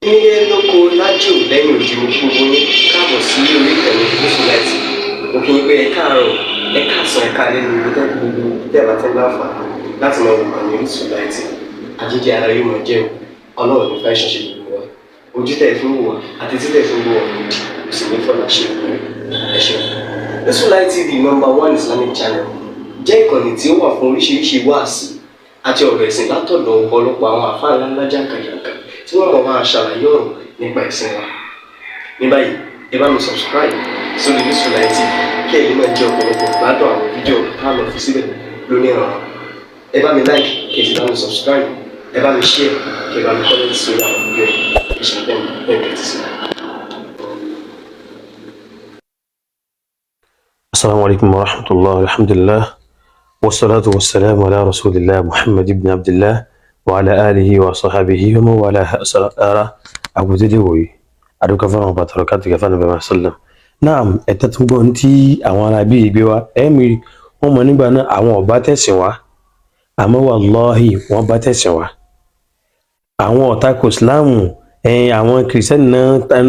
Nílé lóko lájò lẹ́yìn òdì mo kí gbogbo yín káàbọ̀ sí orí ìkànnì Musilight. Mo kí yín pé ẹ káàárọ̀, ẹ káàsán, ẹ káalẹ́ ní ibi tẹ́lẹ̀ gbogbo tẹ́lẹ̀ àti láǹfààní láti máa wò ìkànnì Musilight. Àjíjẹ ara yóò máa jẹun, ọlọ́run ní fẹ́ ṣọṣẹ́ gbogbo wa. Ojú tẹ̀ fún wò wá àti títẹ̀ fún wò wá lòdì, kò sì ní fọ́nà ṣe ẹ ṣeun. Musilight TV #1 Islamic channel jẹ́ ìkànnì tí ó wà fún oríṣiríṣi wáàsí àti ọ̀rọ̀ ẹ̀sìn látọ̀dọ̀ ọ̀pọ̀lọpọ̀ àwọn àfáà ńláńlá jàǹkàjàǹkà tí wọ́n mọ̀ máa ṣàlàyé ọ̀rọ̀ nípa ẹ̀sìn wa. Ní báyìí, ẹ bá mi subscribe sórí Musilight TV kí ẹ lè máa jẹ ọ̀pọ̀lọpọ̀ gbádùn àwọn fídíò táwọn fi síbẹ̀ lónìí ọ̀rọ̀. Ẹ bá mi like kí ẹ sì bá mi subscribe, ẹ bá mi share kí ẹ bá mi comment sórí àwọn fídíò yìí. Ìṣẹ̀lẹ̀ bẹ́ẹ̀ bẹ́ẹ̀ ti sí. السلام عليكم ورحمة الله. الحمد لله والصلاة والسلام على رسول الله محمد بن عبد الله وعلى آله وصحبه ومن والاه. أبو تدوي أدو كفان وبتركات كفان بما سلم. نعم أتتبع أنتي أوان أبي بوا أمي ومن بنا أوان باتسوا أما والله وان باتسوا أوان تاكو إسلام أوان كريستيان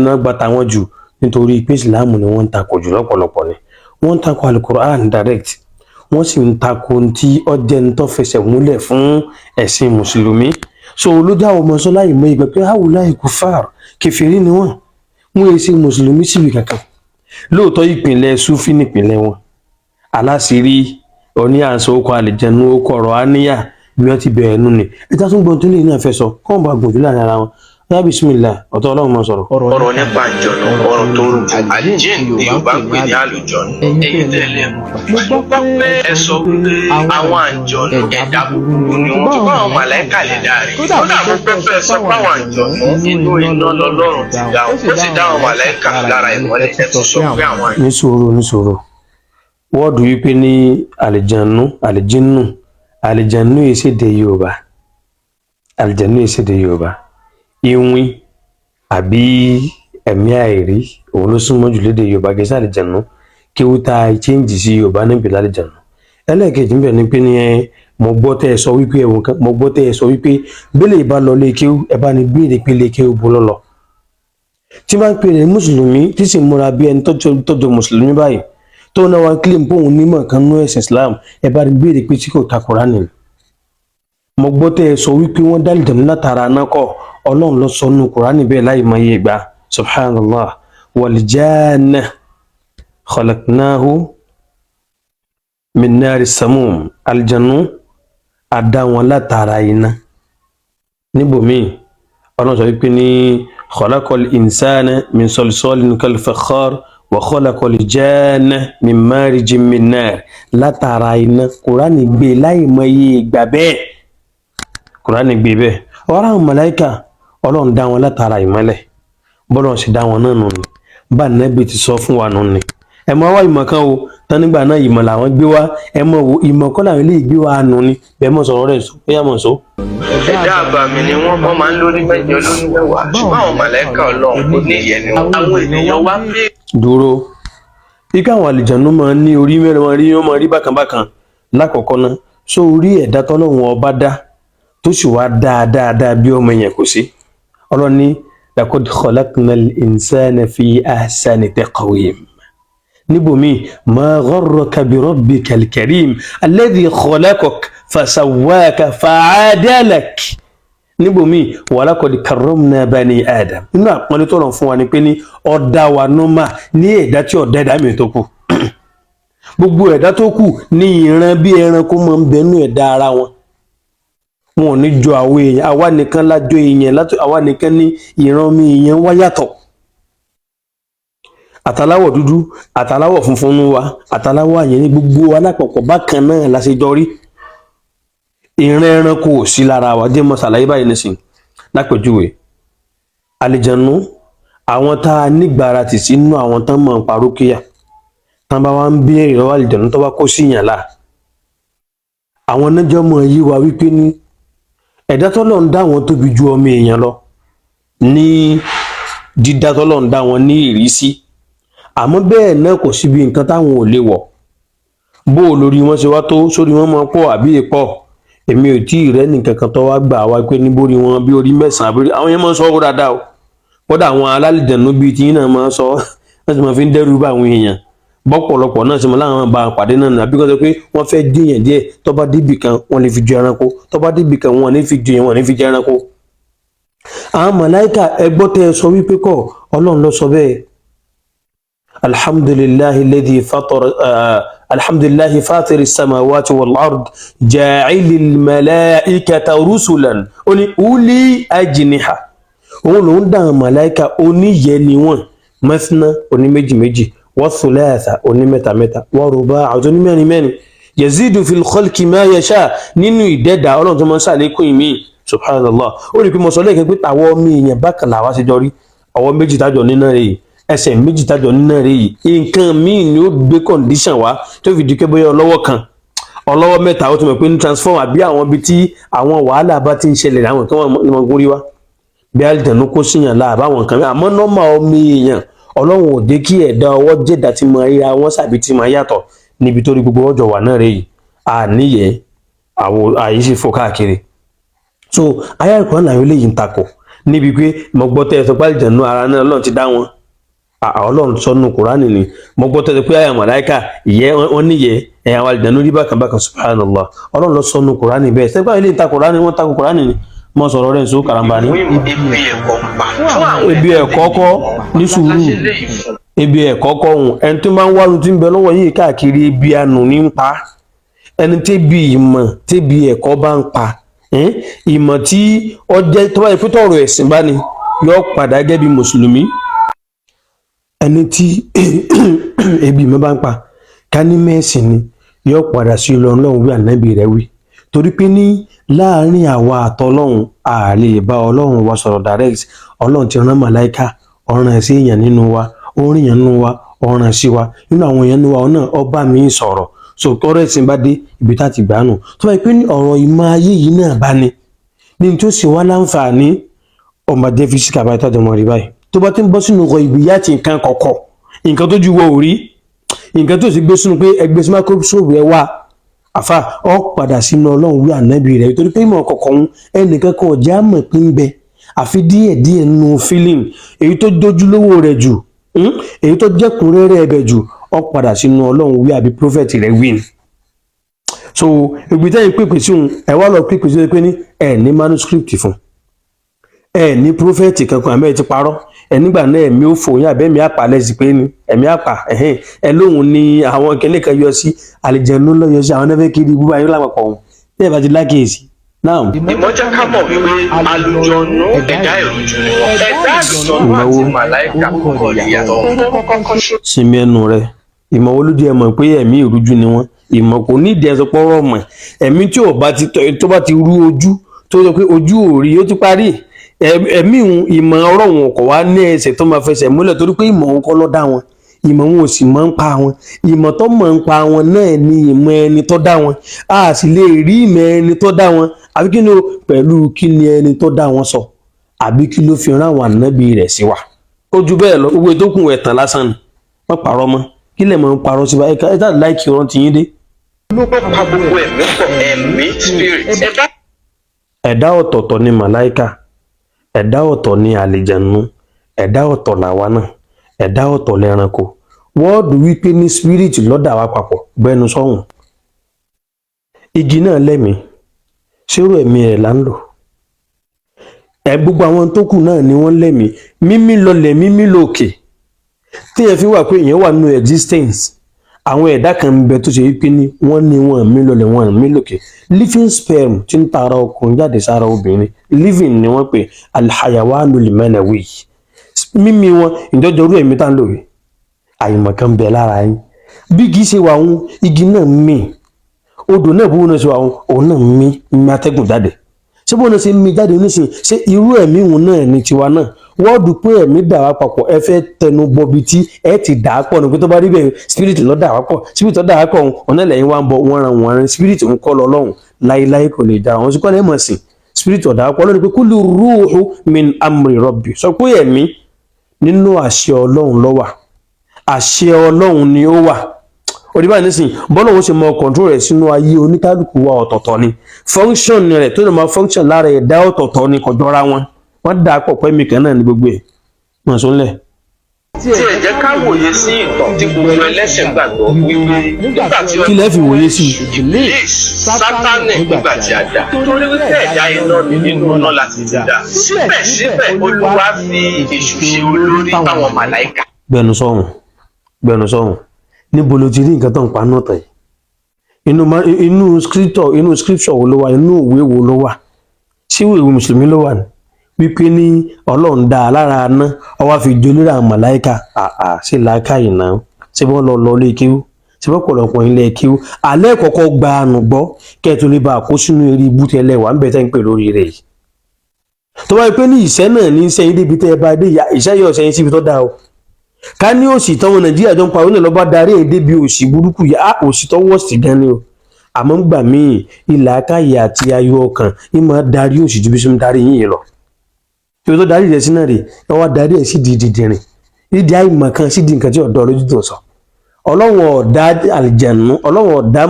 نا باتاوان جو nítorí pé Islam ni wọ́n ń takò jù lọ́pọ̀lọpọ̀ ni wọ́n ń takò alukur'an direct wọ́n sì ń takò tí ọjẹ́ ń tó fẹsẹ̀ múlẹ̀ fún ẹ̀sìn mùsùlùmí so olójà ọmọ sọlá ìmọ̀ ìgbà pé haúláì kufar kèfèrí ni wọ́n yé sí mùsùlùmí síbi kankan lóòótọ́ ìpìlẹ̀ sufi nípìnlẹ̀ wọn aláṣírí oní àǹsọ okọ̀ àlìjẹnu okọ̀ ọ̀rọ̀ àníyà bí wọ́n ti bẹ̀rẹ̀ nù ni ẹja tún gbọ́n tó lè náà fẹ́ sọ kọ́ bá gbòjú láàrin ara wọn ya bismillah ọ̀tọ̀ ọlọ́run máa sọ̀rọ̀. ọ̀rọ̀ nípa àjọ̀nù ọ̀rọ̀ tó rú àjíǹ ni yorùbá pè ní àlùjọ̀nù ẹ̀yin tẹ̀lé mo gbọ́ pé ẹ sọ pé àwọn àjọ̀nù ẹ̀dá búburú ni wọ́n ṣùgbọ́n àwọn màláíkà lè dárí kódà mo pẹ́ fẹ́ sọ pé àwọn àjọ̀nù inú iná lọ́lọ́run ti dá wọn ó sì dá àwọn màláíkà lára ìmọ́lẹ̀ ẹ̀ tó sọ pé àwọn àjọ̀nù. níṣòro wọ́ọ̀dù wípé ní àlìjànú èsèdè yorùbá ìwìn àbí ẹ̀mí àìrí òun ló súnmọ́ jù lédè yorùbá kì í sàlìjànú kí ó ta change sí yorùbá níbi lálìjànú ẹlẹ́ẹ̀kejì níbẹ̀ ni pé ní mo gbọ́ tẹ́ ẹ sọ wípé bẹ́lẹ̀ ìbá lọ lé kéwú ẹ bá ní béèrè pé lé kéwú bó lọ́lọ́ tí bá ń pè ní mùsùlùmí tí sì múra bí ẹni tọ́jọ́ mùsùlùmí báyìí tó náà wá claim pé òun nímọ̀ kan nú ẹ̀sìn Islam ẹ bá ní béèrè pé tí kò ta Kùránì mo gbọ́ tẹ́ ẹ sọ wípé wọ́n dá àlìjànú látara náà kọ́ ọlọ́run ló sọ nínú Kùránì bẹ́ẹ̀ láì mọ iye ìgbà subhanallah wal janna khalaqnahu min nari samum aljanu adá wọn látara iná níbòmíì ọlọ́run sọ wípé ní khalaqal insana min salsalin kal fakhar wa khalaqal janna min marijin min nar látara iná Kùránì gbé láì mọ iye ìgbà bẹ́ẹ̀ Kùránì gbé bẹ́ẹ̀ ọ̀rọ̀ àwọn màláíkà ọlọ́run dá wọn látara ìmọ́lẹ̀ bọ́lọ́run sì dá wọn náà nù ni bá nẹ́bí ti sọ fún wa nù ni ẹ mọ wá ìmọ̀ kan o tán nígbà náà ìmọ̀ làwọn gbé wá ẹ mọ wo ìmọ̀ kọ́ làwọn eléyìí gbé wá nù ni bẹ́ẹ̀ mọ̀ sọ̀rọ̀ rẹ̀ sọ pé yà mọ̀ sọ. ẹ̀dá àbàmì ni wọ́n máa ń lórí mẹ́jọ lórí mẹ́wàá ṣùgbọ́n àwọn màláíkà ọlọ́run kò ní ìyẹn ni àwọn ènìyàn wá pé. dúró bí káwọn àlìjànú máa ní orí mẹ́rin wọn máa rí bákan lákọ̀ọ́kọ́ náà sọ orí ẹ̀dá tọ́lọ́run ọba dá tó sì wá dáadáa bí ọmọ yẹn kò sí ọlọ́run ní laqad khalaqnal insana fi ahsani taqwim níbòmí ma gharraka bi rabbikal karim alladhi khalaqaka fasawwaka fa'adalak níbòmí wa laqad karramna bani adam nínú àpọ́nlé tó rán fún wa ni pé ní ọ̀dá wa nọ́mà ní ẹ̀dá tí ọ̀dá ẹ̀dá mi tó kù gbogbo ẹ̀dá tó kù ní ìran bí ẹranko máa ń bẹnu ẹ̀dá ara wọn wọn ò ní jọ àwọn èèyàn àwa nìkan lájọ èèyàn àwa nìkan ní ìran mi èèyàn wá yàtọ̀ àtàláwọ̀ dúdú àtàláwọ̀ funfun ní wa àtàláwọ̀ àyẹ̀ ní gbogbo alápapọ̀ bákan náà láṣẹjọ rí ìran ẹranko ò sí lára wa jẹ́ mọ́ ṣàlàyé báyìí nísìn lápèjúwe àlìjànú àwọn tá a nígbàrà tì sí inú àwọn tán mọ̀ ń parókíyà tán bá wá ń béèrè lọ́wọ́ àlìjànú tó bá kó síyàn lá àwọn nájọ́ mọ̀ yí wa wípé ní ẹ̀dá tọ́lọ́run dá wọn tóbi ju ọmọ èèyàn lọ ní dídá tọ́lọ́run dá wọn ní ìrísí àmọ́ bẹ́ẹ̀ náà kò síbi nǹkan táwọn ò lè wọ̀ bó o lórí wọn ṣe wá tó sórí wọn máa pọ̀ àbí èpọ̀ èmi ò tí ì rẹ́ nìkan kan tó wá gbà wá pé níborí wọn bí orí mẹ́sàn-án àbí àwọn yẹn máa ń sọ ọ́ dáadáa o kódà àwọn alálìjẹ̀nú bíi tí náà máa sọ wọ́n sì máa fi ń dẹ́rù bá àwọn èèyàn bọ́pọ̀lọpọ̀ náà sì máa láwọn bá pàdé náà nàbí kọ́ sọ pé wọ́n fẹ́ díyàn díẹ̀ tó bá débì kan wọ́n lè fi jẹ ẹranko tó bá débì kan wọ́n ní fi jẹ wọ́n ní fi jẹ ẹranko. àwọn màláìkà ẹgbọ́ tẹ́ ẹ sọ wípé kọ́ ọlọ́run ló sọ bẹ́ẹ̀ alhamdulillahi fatiri samawati wal ard ja'ilil malaikata rusulan ó ní uli ajniha òun ló ń dá àwọn màláìkà oníyẹ ni wọ́n mathna oní méjì méjì wa thulatha oní mẹ́ta mẹ́ta wa ruba'a oní mẹ́rin mẹ́rin yazidu fil khalqi ma yasha nínú ìdẹ́dà ọlọ́run tó máa ń sàlékún ìmí subhanallah ó rí pé mo sọ lẹ́ẹ̀kẹ́ pé tàwọn ọmọ èèyàn bákan làwa ṣe jọ rí ọwọ́ méjì tájọ nínú rẹ̀ yìí ẹsẹ̀ méjì tájọ nínú rẹ̀ yìí nǹkan míì ni ó gbé condition wá tó fi di pé bóyá ọlọ́wọ́ kan ọlọ́wọ́ mẹ́ta ó ti mọ̀ pé ní transform àbí àwọn ibi tí àwọn wàhálà bá ti ń ṣẹlẹ̀ àwọn kan wọ́n gún rí wá bí àlìjẹ̀nú kó síyàn láàbá àwọn kan àmọ́ nọ́mà ọmọ èèyàn ọlọ́run ò dé kí ẹ̀dá ọwọ́ jẹ̀dá ti máa ríra wọn sàbí ti máa yàtọ̀ níbi tó rí gbogbo ọjọ́ wà náà rẹ̀ yìí àníyẹ àyíṣe fò káàkiri so ayé àìkú náà yóò léyìí ń takò níbi pé mo gbọ́ tẹ́ ẹ sọ pé àlìjẹ̀nú ara náà ọlọ́run ti dá wọn ọlọ́run sọ́nù kùránì ni mo gbọ́ tẹ́ ẹ pé àyà màláìkà ìyẹ́ wọn níyẹ ẹ̀yà àwọn àlìjẹ̀nú rí bákan bákan subhanallah ọlọ́run lọ sọ́nù kùránì bẹ́ẹ̀ sẹ́gbà ilé ìta kùránì wọ́n takò kùránì ni mo sọ̀rọ̀ rẹ̀ nsọ karamba ni. ebi ẹ̀kọ́ kọ́ ní sùúrù ebi ẹ̀kọ́ kọ́ ohun ẹni tó máa ń wá lóun tí ń bẹ lọ́wọ́ yìí káàkiri ebi àánú ní ń pa ẹni tẹ́bi ìmọ̀ tẹ́bi ẹ̀kọ́ bá ń pa ìmọ̀ tí ọjẹ́ tó bá yẹ pé tọ̀rọ̀ ẹ̀sìn bá ní yọ padà gẹ́gẹ́ bí mùsùlùmí ẹni tí ebi ìmọ̀ bá ń pa ká ní mẹ́sìn ni yọ padà sí Ọlọ́run wí ànábì rẹ̀ wí torí pé ní láàárín àwa àtọlọ́run a lè bá ọlọ́run wa sọ̀rọ̀ direct ọlọ́run ti rán màláìka ọ̀ràn sí èèyàn nínú wa orin èèyàn nínú wa ọ̀ràn sí wa nínú àwọn èèyàn nínú wa náà ọba mi sọ̀rọ̀ so tọ́rọ̀ ẹ̀sìn bá dé ibi tá ti gbà nù tó bá yẹ pé ní ọ̀rọ̀ ìmọ̀ ayé yìí náà bá ní ní tó sì wá láǹfààní ọmọ jẹ́ físíkà báyìí tọ́jú ọmọ rí báyìí tó bá ti ń bọ́ sínú ọkọ̀ ìbíyà ti nǹkan kọ̀kọ̀ nǹkan tó ju wọ òrí nǹkan tó sì gbé sínú pé ẹgbẹ́ sí microscope ẹ wá àfa ọ padà sínú ọlọ́run wí ànábì rẹ̀ torí pé ìmọ̀ kọ̀ọ̀kan ẹnìkan kan ọ̀já mọ̀ pé ń bẹ àfi díẹ̀díẹ̀ nù feeling èyí tó dójúlówó rẹ̀ jù èyí tó jẹ́kùnrẹ́rẹ́ ẹ̀bẹ̀ jù ọ padà sínú ọlọ́run wí àbí prophet rẹ̀ wí ni. so ìgbésẹ̀ yìí pèpè sí òun ẹ wá lọ pèpè sí pé ní ẹ ní manuscript fún ẹ ní prophet kankan àmọ́ ẹ ti parọ́ ẹ nígbà náà ẹ̀mí ó fò yín àbẹ́mí àpà lẹ́sìn pé ní ẹ̀mí àpà ẹ lóhùn ni àwọn kẹ́lẹ́ kan yọ sí àlìjẹ̀nú lọ yọ sí àwọn ẹ̀fẹ́ kiri ibùba yín lápapọ̀ ọ̀hún bí ẹ bá ti lákèésí náà. ìmọ̀jẹ́ ká mọ̀ wípé àlùjọ̀nú ẹ̀dá ìrújú ni wọ́n ẹ̀dá àlùjọ̀nú àti màláìkà kò yàtọ̀. sinmi ẹnu rẹ ìmọ̀ olójú ẹ mọ̀ pé ẹ̀mí ìrújú ni wọ́n ìmọ̀ kò ní ìdí ẹsọ pọ́rọ̀ mọ̀ ẹ̀mí tí tó bá ti rú ojú tó sọ pé ojú ò rí ó ti parí ẹ̀mí ìmọ̀ ọ̀rọ̀ wọn kò wá ní ẹsẹ̀ tó máa fẹsẹ̀ múlẹ̀ torí pé ìmọ̀ wọn kọ́ ló dá wọn ìmọ̀ wọn ò sì máa ń pa wọn ìmọ̀ tó máa ń pa wọn náà ni ìmọ̀ ẹni tó dá wọn a sì lè rí ìmọ̀ ẹni tó dá wọn àbí kí ni pẹ̀lú kí ni ẹni tó dá wọn sọ àbí kí ló fi rán àwọn ànábì rẹ̀ sí wa. ó ju bẹ́ẹ̀ lọ owó tó kún ẹ̀tàn lásán ni wọ́n parọ́ mọ́ kí lè máa ń parọ́ sí wa ẹ̀ka ẹ̀dá láìkí ọ̀rọ̀ ti yín dé. ló pa gbogbo ẹ̀mí pọ̀ ẹ̀mí spirit ẹ̀dá ọ̀tọ̀ọ̀tọ̀ ni màláìkà ẹ̀dá ọ̀tọ̀ ni àlìjànú ẹ̀dá ọ̀tọ̀ làwa náà ẹ̀dá ọ̀tọ̀ lẹ́ranko wọ́ọ̀dù wípé ní spirit lọ́dà wa papọ̀ gbẹnu sọ́hùn igi náà lẹ́mìí ṣérò ẹ̀mí rẹ̀ là ń lò gbogbo àwọn tó kù náà ni wọ́n lẹ́mìí mímí lọlẹ̀ mímí lòkè tí ẹ fi wà pé èèyàn wà nínú existence àwọn ẹ̀dá kan ń bẹ tó ṣe wípé ní wọ́n ní wọn mí lọlẹ̀ wọn mí lòkè living sperm tí ń tara ọkùnrin jáde sára obìnrin living ni wọ́n pè alhayawanu limanawi mímí wọn ìjọjọ orú ẹ̀mí tá ń lò rí àyìnbọn kan bẹ lára yín bí igi ṣe wà wọn igi náà mí odò náà búwo náà ṣe wà wọn òun náà mí atẹ́gùn jáde ṣé bóun náà ṣe mí jáde oníṣe ṣé irú ẹ̀mí wọn náà ní tiwa náà wọ́ọ̀dù pé ẹ̀mí dà wá papọ̀ ẹ fẹ́ tẹnu bọbi tí ẹ ti dà á pọ̀ ní pé tó bá rí bẹ́ẹ̀ spirit ló dà wá pọ̀ spirit tó dà wá pọ̀ ọ̀nà lẹ́yìn wá ń bọ̀ wọ́n ran spirit ń kọ́ lọ lọ́hùn láéláé kò lè dára wọn sì kọ́ lẹ́mọ̀ sí spirit ọ̀dà wá pọ̀ lónìí pé kullu ruhu min amri rabbi sọ pé ẹ̀mí nínú àṣẹ ọlọ́run ló wà àṣẹ ọlọ́run ni ó wà òdìbà nísìn bọ́lá òun ṣe mọ control rẹ̀ sínú ayé oníkálukú wa ọ̀tọ̀ọ̀tọ̀ ni function rẹ̀ tó lè máa function lára ẹ̀dá ọ̀tọ̀ọ̀tọ̀ ni kò jọra wọn dà pọ̀ pẹ́ mi kan náà ní gbogbo ẹ̀ mọ̀ sónlẹ̀. tí ẹ jẹ́ ká wòye sí ìtàn tí gbogbo ẹlẹ́sìn gbàgbọ́ wípé nígbà tí kí lẹ́ fi wòye sí i. Iblis Sátánì nígbà tí a dá torí wípé ẹ̀dá iná ni nínú iná láti ti dá síbẹ̀síbẹ̀ Olúwa fi èṣù ṣe olórí fáwọn màláìkà. gbẹnu sọhùn níbo ló ti rí nǹkan tó ń pa náà tàn yìí inú scripture wo ló wà inú ìwé wo ló wà sí ìwé mùsùlùmí ló wà ní wípé ní Ọlọ́run dá lára aná ọwọ́ fi jolórí àwọn màláìkà ṣe làákà yìí náà ṣe bọ́ lọ lé kíw ṣe bọ́ pọ̀lọpọ̀ ilé kíw alẹ́ kọ̀ọ̀kan gba àánú gbọ́ kẹ́ẹ̀tọ́ lè bá kó sínú eré ibú tẹ́lẹ̀ wà ń bẹ̀ tẹ́ ń pè lórí rẹ̀ yìí tó wáyé pé ní ìṣẹ́ náà ní sẹ́yìn débi tẹ́ ẹ bá dé ìṣẹ́ yóò sẹ́yìn síbi tó dáa o ká ní òsì tọ́wọ́ Nàìjíríà jọ ń pa òun náà lọ́ba darí ẹ̀ débi òsì burúkú yá òsì tọ́wọ́ sí gan ni o àmọ́ ń gbà míì ilà káyè àti ayọ̀ ọkàn ní máa darí òsì ju bí sọ́n darí yìí lọ tí o tó darí rẹ̀ sí náà rè é wá darí ẹ̀ sí di dìndìnrìn dídí àìmọ̀ kan sí di nǹkan tí ọ̀dọ́ lójú tó sọ Ọlọ́run ọ̀dá àlìjẹ̀nù Ọlọ́run ọ̀dá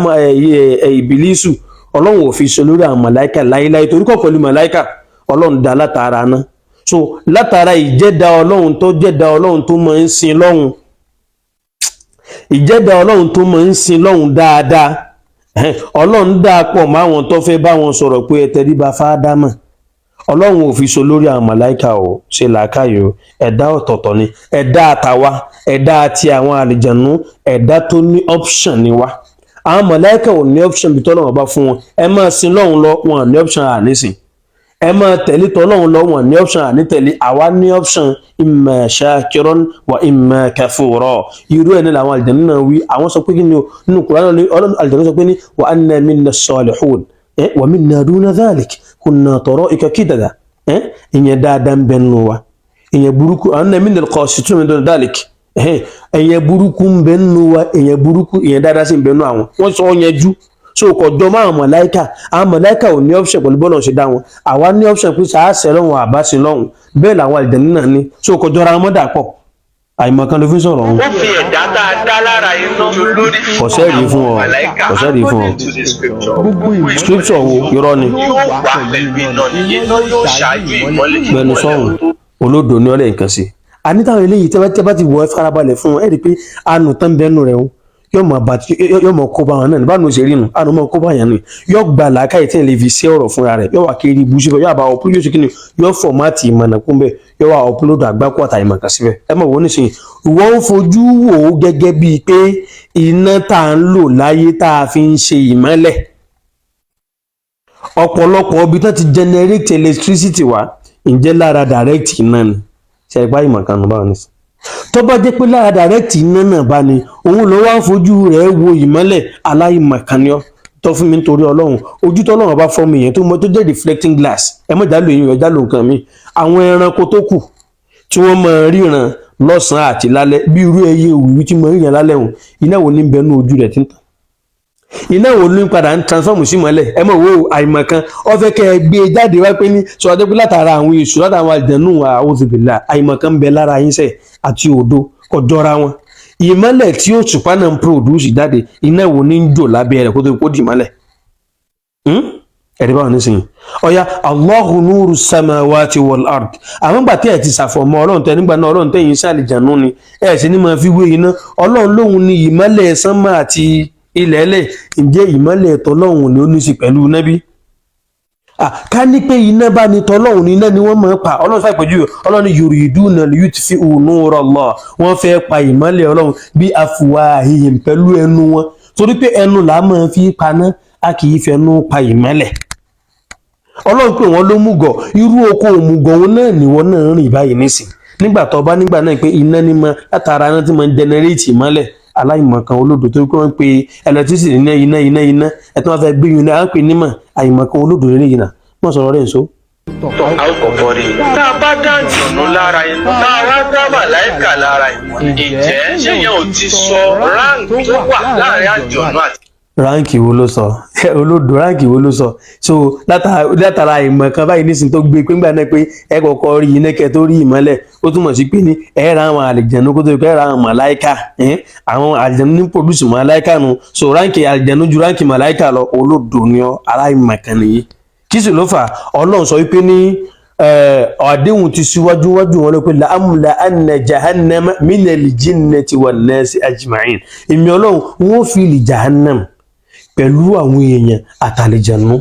ìbílísù Ọlọ́run ò fi so lórí àwọn màláìkà láéláé torí kọ́ pẹ̀lú màláìkà Ọlọ́run dá látara náà so látara ìjẹ́dá Ọlọ́run tó jẹ́dá Ọlọ́run tó máa ń sin lọ́hùn ìjẹ́dá Ọlọ́run tó máa ń sin lọ́hùn dáadáa Ọlọ́run dá pọ̀ mọ́ àwọn tó fẹ́ bá wọn sọ̀rọ̀ pé ẹ tẹríba fáádámà Ọlọ́run ò fi so lórí àwọn màláìkà ò ṣe làákàyò ẹ̀dá ọ̀tọ̀ọ̀tọ̀ ni ẹ̀dá àtàwa ẹ̀dá àti àwọn àlìjànú ẹ̀dá tó ní option ni wá àwọn màláìkà ò ní option bí tọ́lọ́run bá fún wọn ẹ máa sin lọ́hùn lọ wọn ní option ànísìn ẹ máa tẹ̀lé tọ́lọ́run lọ wọn ní option ànítẹ̀lé àwa ní option imma shakiran wa imma kafura irú ẹ̀ ní làwọn àlìjànú náà wí àwọn sọ pé kí ni nínú Kùránì àlìjànú sọ pé ní wa anna minna salihun wa minna duna dhalik kunna tara'ika kidada ìyẹn dáadáa ń bẹ nínú wa ìyẹn burúkú anna minna qasitun min duna dhalik ìyẹn burúkú ń bẹ nínú wa ìyẹn burúkú ìyẹn dáadáa sì ń bẹ nínú àwọn wọ́n sọ yẹn jú so kò jọ máa àwọn màláìkà ò ní option pẹ̀lú bọ́ọ̀lù ṣe dá wọn àwa ní option pé sàásẹ̀ lọ́hùn àbáṣe lọ́hùn bẹ́ẹ̀ làwọn àlìjànnú náà ní so kò jọra wọn dà pọ̀ àìmọ̀kan ló fi sọ̀rọ̀ wọn. wọ́n fi ẹ̀dá dáadáa lára iná lórí kò sẹ́ẹ̀rí fún ọ kò sẹ́ẹ̀rí fún ọ scripture wo irọ́ ni. yóò wà pẹ̀lú iná ni iná yóò ṣáájú ìmọ́lẹ̀. gbẹnu sọ̀hún olódò ní ọlẹ́ nǹkan sí àní táwọn eléyìí tẹ́ bá ti wọ ẹ farabalẹ̀ fún ẹ rí i pé àánú tán bẹ́ẹ̀nu rẹ̀ yóò mọ kó bá wọn náà ní báwo ṣe rí nu àánú mọ kó bá yẹn ni yóò gba làákàyè tí ẹ lè fi ṣe ọ̀rọ̀ fúnra rẹ̀ yóò wà kiri ibú síbẹ̀ yóò bá ọpọlọ yóò ṣe kíni yóò fọmáàtì ìmọ̀nà kún bẹ́ẹ̀ yóò wà ọpọlọdọ àgbákò àtàyè màkà síbẹ̀ ẹ mọ̀ wọ́n nísìnyí ìwọ ń fojú wò ó gẹ́gẹ́ bíi pé iná tá à ń lò láyé tá a fi ń ṣe ìmọ́lẹ̀ ọ̀pọ̀lọpọ̀ ibi tó ti generate electricity wá ǹjẹ́ lára direct iná ni ṣe ẹgbá ìmọ̀kànnù báwọn ní sí tó bá jẹ́ pé lára direct iná náà bá ní òun ló wá ń fojú rẹ̀ wo ìmọ́lẹ̀ aláìmọ̀kànnìọ́ tó fún mi nítorí Ọlọ́run ojú tó Ọlọ́run bá fọ́ mi yẹn tó jẹ́ reflecting glass ẹ mọ̀ jálò èyí ọjà ló nǹkan mi àwọn ẹranko tó kù tí wọ́n máa ríran lọ́sàn-án àti lálẹ́ bí irú ẹyẹ òwúrú tí máa ríran lálẹ́ òun iná wo ní bẹnu ojú rẹ̀ tí ń tàn iná wo ló ń padà ń transform sí mọ́lẹ̀ ẹ mọ̀ wo àìmọ̀kan ó fẹ́ kẹ́ ẹ gbé e jáde wá pé ní sọ̀rọ̀ pé látara àwọn èṣù látara àwọn àjẹnú a'udhu billah àìmọ̀kan ń bẹ lára yín sẹ̀ àti òdo kò jọra wọn ìmọ́lẹ̀ tí ó tùpá náà ń produce jáde iná wo ní ń jò lábẹ́ rẹ̀ kó tó kó dì mọ́lẹ̀ ẹ̀rí báwọn nísìnyí ọ̀ya Allahu nuru samawati wal ard àwọn gbà tí ẹ̀ ti ṣàfọ̀mọ́ Ọlọ́run tẹ nígbà náà Ọlọ́run tẹ̀yìn sí àlìjànú ni ẹ̀ sì ní máa fi wé iná Ọlọ́run lóhun ni ìmọ́lẹ̀ sánmà àti ilẹ̀ ẹlẹ̀ ǹjẹ́ ìmọ́lẹ̀ tọ́lọ́hun ni ó ní sí pẹ̀lú nábì ká ní pé iná bá ní tọ́lọ́hun ní iná ni wọ́n máa pa Ọlọ́run fẹ́ pẹ̀jú Ọlọ́run yuriduna liyutfi'u nura Allah wọ́n fẹ́ pa ìmọ́lẹ̀ Ọlọ́run bí afwahihim pẹ̀lú ẹnu wọn torí pé ẹnu là máa fi paná a kì í fẹnu pa ìmọ́lẹ̀ Ọlọ́run pé wọ́n ló múgọ̀ irú oko òmùgọ̀ wọn náà ni wọ́n náà rìn báyìí nísìn nígbà tó bá nígbà náà pé iná ní mọ látara iná tí mo ń generate ìmọ́lẹ̀ aláìmọ̀kan olódò tó kí wọ́n pe electricity iná ẹ̀tọ́ wọn fẹ́ gbé yun náà á pè nímọ̀ àìmọ̀kan olódò lórí yìí náà wọ́n sọ̀rọ̀ rẹ̀ ń so. a ó kọ̀kọ́ rí i tá a bá dá ìdùnnú lára inú tá a wá dá màláìkà lára ìmọ̀ ǹjẹ́ ṣé yẹn ò ti sọ ráǹkì tó wà láàrin àjọ̀nú àti. ráǹkì wo ló sọ olódò ráǹkì wo ló sọ so látara ìmọ̀ kan báyìí nísìnyí tó gbé pé ńgbà náà pé ẹ kọ́kọ́ rí iná kẹ tó rí ìmọ́lẹ̀ ó túmọ̀ sí pé ní ẹ ra àwọn àlìjẹ̀nú kó tó ẹ ra àwọn màláìkà àwọn àlìjẹ̀nú ní pòdùsù màláìkà nu so ráǹkì àlìjẹ̀nú ju ráǹkì màláìkà lọ olódò ni ọ aláìmọ̀ kan nìyí kí sì ló fà Ọlọ́run sọ wípé ní àdéhùn ti síwájú wájú wọn lọ pé la'amla anna jahannama minal jinnati wan nasi ajma'in èmi Ọlọ́run wọ́n fi lè jahannam pẹ̀lú àwọn èèyàn àtàlìjànú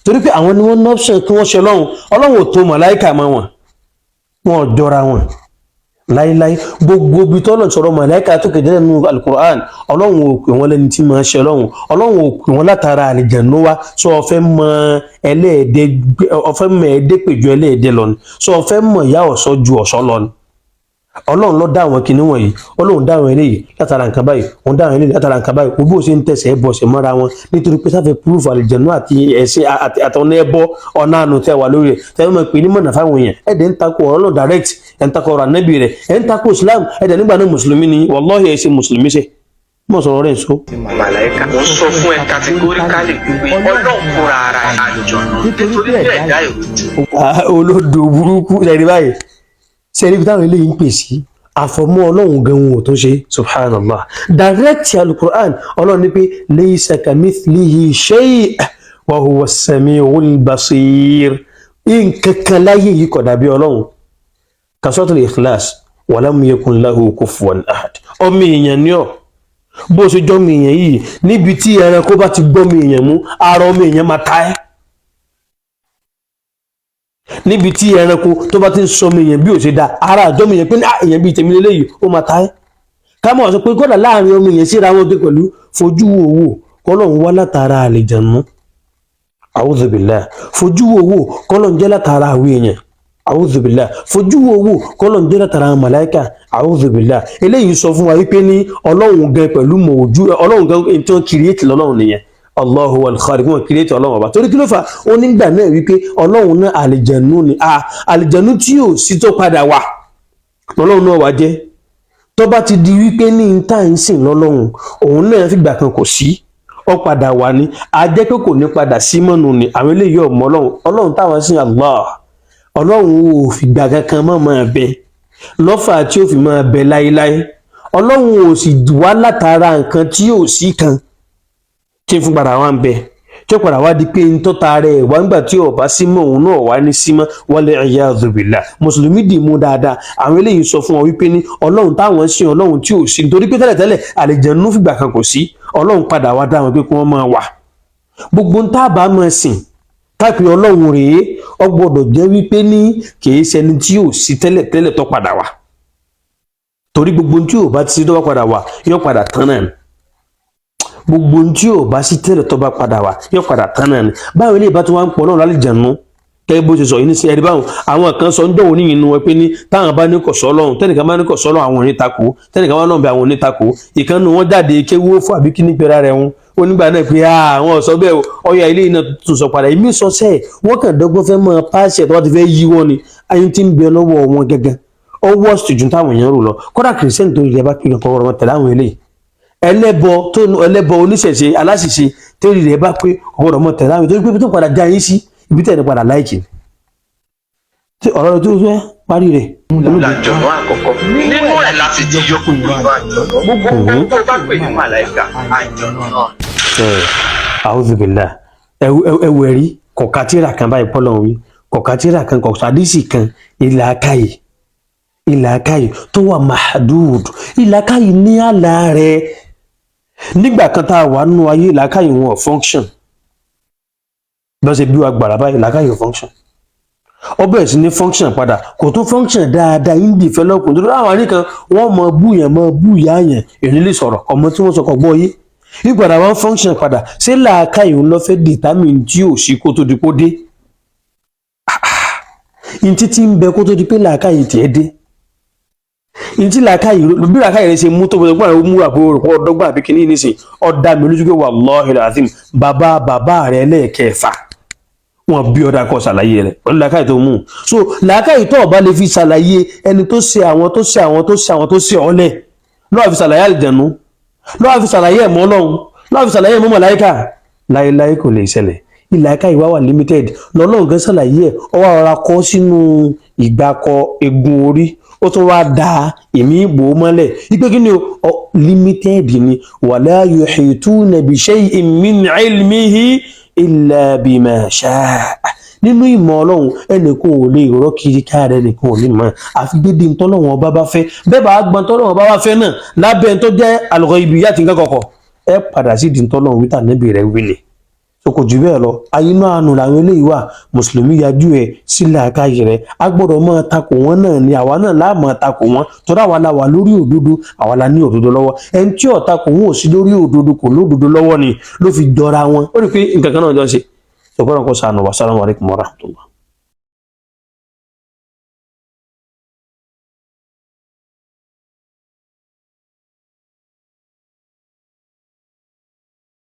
torí pé àwọn ni wọ́n ní option kí wọ́n ṣe Ọlọ́run ò tó màláìkà mọ́ wọn jọra wọn láíláí gbogbo ibi tọ́lọ̀ sọ̀rọ̀ màláìkà tó kéde nínú alukur'an Ọlọ́run ò pè wọ́n lẹ́ni tí máa ṣe Ọlọ́run ò pè wọ́n látara àlìjànú wa sọ ọ̀fẹ́ mọ ẹ̀ẹ́dẹ́ pèjọ ẹlẹ́ẹ̀dẹ́ lọ ni sọ ọ̀fẹ́ mọ ìyá ọ̀ṣọ́ ju ọ̀ṣọ́ lọ ni Ọlọ́run ló dá àwọn kinní wọ̀nyí Ọlọ́run dá àwọn eléyìí látara nǹkan báyìí òun dá àwọn eléyìí látara nǹkan báyìí gbogbo ṣe ń tẹ̀sẹ̀ bọ̀ṣẹ̀ mọ́ra wọn nítorí pé sáfẹ́ púrúfù àlìjànú àti ẹ̀sìn àtọ̀nà ẹbọ ọ̀nà àánú tẹ́ wà lórí rẹ̀ tẹ́ wọ́n pè ní mọ̀nà fáwọn èèyàn ẹ̀dẹ̀ ń takò Ọlọ́run direct ẹ̀ ń takò ọ̀rọ̀ ànábì rẹ̀ ẹ̀ ń takò Islam ẹ̀dẹ̀ nígbà náà mùsùlùmí ni wallahi ẹ̀ ṣe mùsùlùmí ṣe mọ̀ sọ̀rọ̀ rẹ̀ so. màláìka wọ́n sọ fún ẹ categorically pé Ọlọ́run fúnra ara àjọ̀nù nítorí bẹ́ẹ̀ dá ìrújú. olódò burúkú ṣẹ̀rí báyìí ṣẹ̀rí bí táwọn eléyìí ń pè sí àfọ̀mọ́ Ọlọ́run gan wọn ò tó ṣe subhanallah direct alukur'an Ọlọ́run ní pé laysa kamithlihi shay' wa huwa as-sami'ul basir nǹkankan láyé yìí kò dàbí Ọlọ́run kasuratul ikhlas wa lam yakun lahu kufuwan ahad ọmọ èèyàn ni ọ bó ṣe jọ́ mi èèyàn yìí níbi tí ẹranko bá ti gbọ́ mi èèyàn mú ara ọmọ èèyàn máa ta ẹ́ níbi tí ẹranko tó bá ti ń sọ mi èèyàn bí ò ṣe dá ara àjọ mi èèyàn pé èèyàn bíi tèmi lélẹ́yìí ó máa ta ẹ́ ká mọ̀ sọ pé kódà láàrin ọmọ èèyàn síra wọn dé pẹ̀lú fojú wo owó kọ́lọ́hún wá látara àlìjànú a'udhu billah fojú wo owó kọ́lọ́hún jẹ́ látara àwọn èèyàn a'udhu billah fojú wo owó kọ́lọ́hún jẹ́ látara màláìkà a'udhu billah eléyìí sọ fún wa wípé ní Ọlọ́run gan pẹ̀lú mọ̀ ojú Ọlọ́run gan èyí tó ń kírìẹ́tì lọ́lọ́run nìyẹn Allahu wal khaliq wọn kírìẹ́tì Ọlọ́run ọba torí kí ló fà ó nígbà náà wípé Ọlọ́run náà àlìjànú ni àlìjànú tí ò sí tó padà wà Ọlọ́run náà wà jẹ́ tó bá ti di wípé ní ìta ń sìn lọ́lọ́run òun náà fìgbà kan kò sí ó padà wà ní ajẹ́ pé kò ní padà sí mọ́nu ni àwọn eléyìí ọmọ Ọlọ́run táwọn sìn Allah Ọlọ́run ò fìgbà kankan mọ́ máa bẹ lọ́fà tí ó fi máa bẹ láéláé Ọlọ́run ò sì wá látara nǹkan tí ò sí kan tí fún padà wá ń bẹ tí ó padà wá di pé ń tọ́ta rẹ̀ wá nígbà tí ọba sí mọ́ òun náà wá ní símọ́ wal iyadhu billah mùsùlùmí dì mú dáadáa àwọn eléyìí sọ fún wọn wípé ní Ọlọ́run táwọn sìn Ọlọ́run tí ò sí nítorí pé tẹ́lẹ̀tẹ́lẹ̀ àlìjànú fìgbà kan kò sí Ọlọ́run padà wá dá wọn pé kí wọ́n máa wà gbogbo ń tábà máa sìn káàpì Ọlọ́run rèé ó gbọ́dọ̀ jẹ́ wípé ní kìí ṣẹni tí ò sí tẹ́lẹ̀ tó padà wá torí gbogbo tí ò bá ti sí tó bá padà wá yóò padà tán náà ni gbogbo tí ò bá sí tẹ́lẹ̀ tó bá padà wá yóò padà tán náà ni báwo ilé ìbá tó wá ń pọ̀ náà lálìjànú kẹ́ bó ṣe sọ yìí ní sí ẹ̀rí báwọn àwọn kan sọ ń dọ̀wọ́ níyìn nu wọn pé ní táwọn bá ní kò sọ́ lọ́hùn tẹ́nìkan bá ní kò sọ́ lọ́hùn àwọn onítàkù tẹ́nìkan bá náà bẹ àwọn onítàkù ìkànnì wọn jáde kéwó fún àbí kíní pera rẹ̀ wọn onígbà náà pé àwọn ọ̀sọ́ bẹ́ẹ̀ ọyà ilé iná tuntun sọ padà èmi sọ sẹ́ẹ̀ wọ́n kàn dọ́gbọ́n fẹ́ máa pàṣẹ tó wá ti fẹ́ yí wọn ni ayé tí ń bẹ lọ́wọ́ wọn gẹ́gẹ́ ọwọ́ ṣùjú táwọn èèyàn rò lọ kódà kìrìsìtẹ́nì tó yẹ bá pè kọ́ ọ̀rọ̀ tẹ̀lé àwọn eléyìí ẹlẹ́bọ oníṣẹ̀ṣe aláṣìṣe tẹ́lẹ̀ rẹ̀ bá pé ọ̀rọ̀ mọ́ tẹ̀lé àwọn èèyàn tó padà já yín sí ibi tẹ̀lé padà láìkì tí ọ̀rọ̀ tó fẹ́ parí rẹ̀. làjọ̀nù àkọ́kọ́ nínú ẹ̀ láti ti yọ kúrò àjọ̀nù gbogbo tó bá pè ní màláìka àjọ̀nù náà. a'udhu billah ẹwù ẹ̀rí kọ̀kátìrà kan báyìí pọ́lọ̀ wí kọ̀kátìrà kan kọ̀kátìrì kan ìlàkàyè tó wà mahdud ìlàkàyè ní àlà rẹ̀ nígbà kan tá a wà nínú ayé ìlàkàyè wọn ò function bọ́sẹ̀ bí wàá gbàrà báyìí ìlàkàyè ò function ó bẹ̀rẹ̀ sí ní function padà kò tún function dáadáa in develop nítorí àwọn àríkan wọ́n mọ búyà yẹn èyí lè sọ̀rọ̀ ọmọ tí wọ́n sọ kọ̀ gbọ́ yé ìpadà wọn function padà ṣé làákàyè ń lọ fẹ́ determine tí ò sí kó tó di kó dé ìtí tí ń bẹ kó tó di pé làákàyè tiẹ̀ dé ìtí làákàyè bí làákàyè rẹ ṣe mú tó bọ́dọ̀ gbọ́dọ̀ mú àbúrò rẹ̀ pọ̀ dọ́gba àbí kìíní nísìn ọ̀dà mi lójú pé wallahi alazim bàbá rẹ̀ lẹ́ẹ̀kẹfà wọn bí ọdá kọ ṣàlàyé rẹ̀ pẹ̀lú làákàyè tó mú so làákàyè tó ọba lè fi ṣàlàyé ẹni tó ṣe àwọn tó ṣe ọlẹ lọ́wọ́ fi ṣàlàyé àlìjẹ̀nu lọ́wọ́ fi ṣàlàyé ẹ̀mọ́ Ọlọ́run lọ́wọ́ fi ṣàlàyé ẹ̀mọ́ màláíkà láéláé kò lè ṣẹlẹ̀ ìlàákàyè wá wà limited lọ́lọ́run gan ṣàlàyé ẹ̀ ọwọ́ ara kọ́ sínú ìgbàkọ egun orí ó tún wá da èmi ìbò mọ́lẹ̀ wípé kí ni o limited ni wala yuhituna bi shay'in min ilmihi illa bima sha'a nínú ìmọ̀ Ọlọ́run ẹnìkan ò lè rọ́ kiri káàrẹ̀ ẹnìkan ò ní mọ̀ àfi dédé ntọ́lọ́run ọba bá fẹ́ bẹ́ẹ̀ bá gbọ́n tọ́lọ́run ọba bá fẹ́ náà lábẹ́ tó jẹ́ al-ghaibiyat nǹkan kọ̀kọ̀ ẹ padà sí ìdíntọ́lọ́run wíta níbi rẹ̀ wílé so kò jù bẹ́ẹ̀ lọ ayínú àánú làwọn eléyìí wà mùsùlùmí yajú ẹ sílẹ̀ àkáyè rẹ̀ a gbọ́dọ̀ máa takò wọ́n náà ni àwa náà láà máa takò wọ́n torí àwa la wà lórí òdodo àwa la ní òdodo lọ́wọ́ ẹni tí ó takò wọn ò sí lórí òdodo kò lódodo lọ́wọ́ ni ló fi jọra wọn ó rí i pé nǹkan kan náà jọ ń ṣe ṣùgbọ́n kò sànù wa. Assalamu alaikum warahmatullah.